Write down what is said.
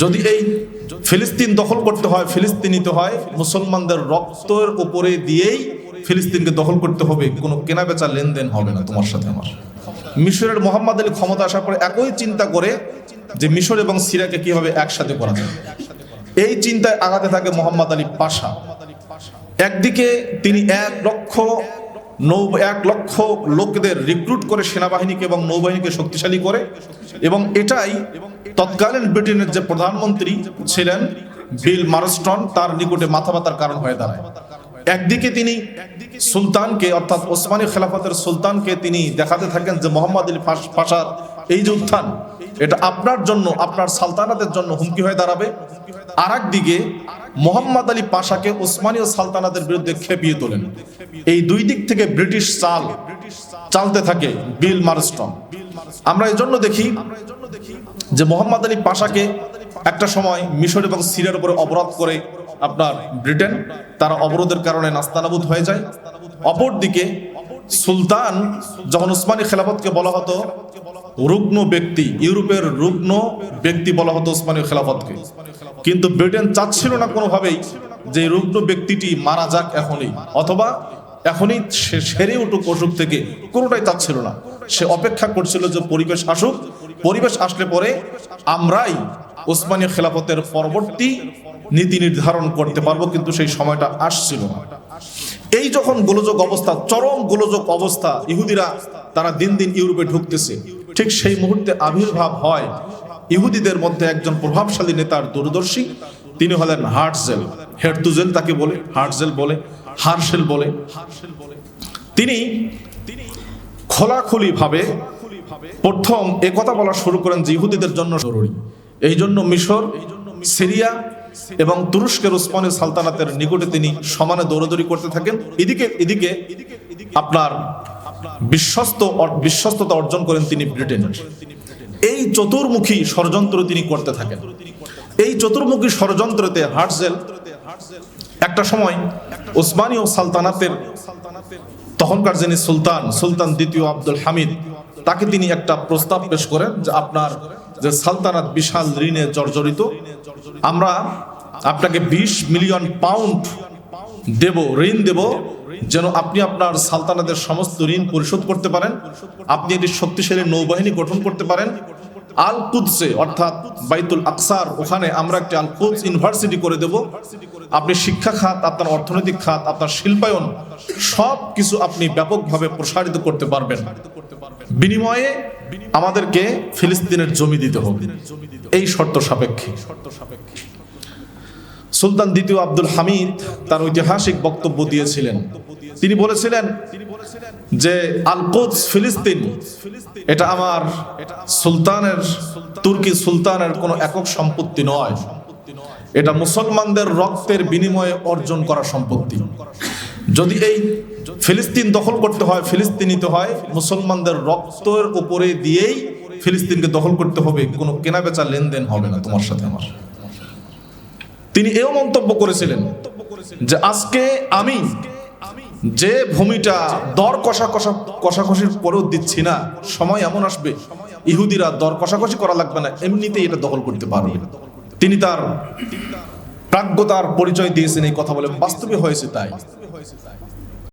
যদি এই ফিলিস্তিন দখল করতে হয়, ফিলিস্তিন নিতে হয়, মুসলমানদের রক্তের উপরে দিয়েই ফিলিস্তিনকে দখল করতে হবে, কোনো কেনাবেচা লেনদেন হবে না তোমার সাথে আমার। মিশরের মোহাম্মদ আলী ক্ষমতা আসার পরে একই চিন্তা করে যে মিশর এবং সিরিয়াকে কিভাবে একসাথে করা যায়, এই চিন্তায় আগাতে থাকে মোহাম্মদ আলী পাশা। একদিকে তিনি 1 লক্ষ লোকদের রিক্রুট করে সেনাবাহিনীকে এবং নৌবাহিনীকে শক্তিশালী করে, এবং এটাই তৎকালীন ব্রিটেনের যে প্রধানমন্ত্রী ছিলেন বিল মারস্টন, তার নিকটে মাথা ব্যথার কারণ হয়ে দাঁড়ায়। একদিকে তিনি সুলতানকে, অর্থাৎ ওসমানী খেলাফতের সুলতানকে তিনি দেখাতে থাকেন যে মোহাম্মদ আলী পাশার এই যে উত্থান, এটা আপনার জন্য, আপনার সালতানাতের জন্য হুমকি হয়ে দাঁড়াবে। আর একদিকে মোহাম্মদ আলী পাশাকে ওসমানীয় সালতানাতের বিরুদ্ধে খেপিয়ে তোলেন। এই দুই দিক থেকে ব্রিটিশ চালতে থাকে বিল মারস্টন। আমরা এই জন্য দেখি যে মোহাম্মদ আলী পাশাকে একটা সময় মিশর এবং সিরিয়ার উপরে অবরোধ করে আপনার ব্রিটেন, তারা অবরোধের কারণে নাস্তানাবুদ হয়ে যায়। অপরদিকে সুলতান যখন ওসমানী খেলাফতকে বলা হতো রুগ্ন ব্যক্তি, ইউরোপের রুগ্ন ব্যক্তি বলা হতো ওসমানী খেলাফতকে, কিন্তু ব্রিটেন চাচ্ছিল না কোনোভাবেই যে রুগ্ন ব্যক্তিটি মারা যাক এখনই, অথবা এখনই সে সেরে উঠুক অসুখ থেকে, কোনোটাই চাচ্ছিল না। সে অপেক্ষা করছিল যে পরিবেশ আসুক, পরিবেশ আসলে পরে আমরাই ওসমানী খেলাফতের পরবর্তী নীতি নির্ধারণ করতে পারবো, কিন্তু সেই সময়টা আসছিল না। এই যখন গোলযোগ অবস্থা, চরম গোলযোগ অবস্থা, ইহুদিরা তারা দিন দিন ইউরোপে ঢুকতেছে, ঠিক সেই মুহূর্তে আবির্ভাব হয় ইহুদিদের মধ্যে একজন প্রভাবশালী নেতার, দূরদর্শী, তিনি হলেন হার্টজেল, হেরতুজেল তাকে বলে, হার্টজেল বলে, হার্শেল বলে। তিনি খোলাখুলি ভাবে প্রথম একথা বলা শুরু করেন যে ইহুদিদের জন্য জরুরি। এই জন্য মিশর, সিরিয়া এবং তুরস্কের উসমানী সালতানাতের নিকটে তিনি সমানে দৌড়াদৌড়ি করতে থাকেন। এদিকে আপনার বিশ্বস্ততা অর্জন করেন তিনি ব্রিটেনের। এই চতুর্মুখী ষড়যন্ত্র তিনি করতে থাকেন। এই চতুর্মুখী ষড়যন্ত্রতে হার্টজেল একটা সময় ওসমানীয় সালতানাতের তখনকার যিনি সুলতান দ্বিতীয় আব্দুল হামিদ, তাকে তিনি একটা প্রস্তাব পেশ করেন যে আপনার যে সালতানাত বিশাল ঋণে জর্জরিত, আমরা আপনাকে 20 মিলিয়ন পাউন্ড ঋণ দেব, যেন আপনি আপনার সালতানাতের সমস্ত ঋণ পরিশোধ করতে পারেন, আপনি একটি শক্তিশালী নৌবাহিনী গঠন করতে পারেন। আল কুদসে, অর্থাৎ বাইতুল আকসার, ওখানে আমরা একটি আল কুদস ইউনিভার্সিটি করে দেব। আপনি শিক্ষা খাত, আপনার অর্থনৈতিক খাত, আপনার শিল্পায়ন, সব কিছু আপনি ব্যাপকভাবে প্রসারিত করতে পারবেন। বিনিময়ে আমাদেরকে ফিলিস্তিনের জমি দিতে হবে, এই শর্ত সাপেক্ষে। সুলতান দ্বিতীয় আব্দুল হামিদ তার ঐতিহাসিক বক্তব্য দিয়েছিলেন। তিনি বলেছিলেন যে আল কুদস, ফিলিস্তিন, এটা আমার তুর্কি সুলতানের কোনো একক সম্পত্তি নয়, এটা মুসলমানদের রক্তের বিনিময়ে অর্জন করা সম্পত্তি। যদি এই ফিলিস্তিন দখল করতে হয়, ফিলিস্তিন নিতে হয়, মুসলমানদের রক্তের উপরে দিয়েই ফিলিস্তিনকে দখল করতে হবে, কোনো কেনাবেচা লেনদেন হবে না তোমার সাথে আমার। তিনি এও মন্তব্য করেছিলেন যে আজকে আমি যে ভূমিটা দর কষাকষির পরেও দিচ্ছি না, সময় এমন আসবে ইহুদিরা দর কষাকষি করা লাগবে না, এমনিতেই এটা দখল করতে পারবে। তিনি তার প্রাজ্ঞতার পরিচয় দিয়েছেন এই কথা বলে, বাস্তবে হয়েছে তাই।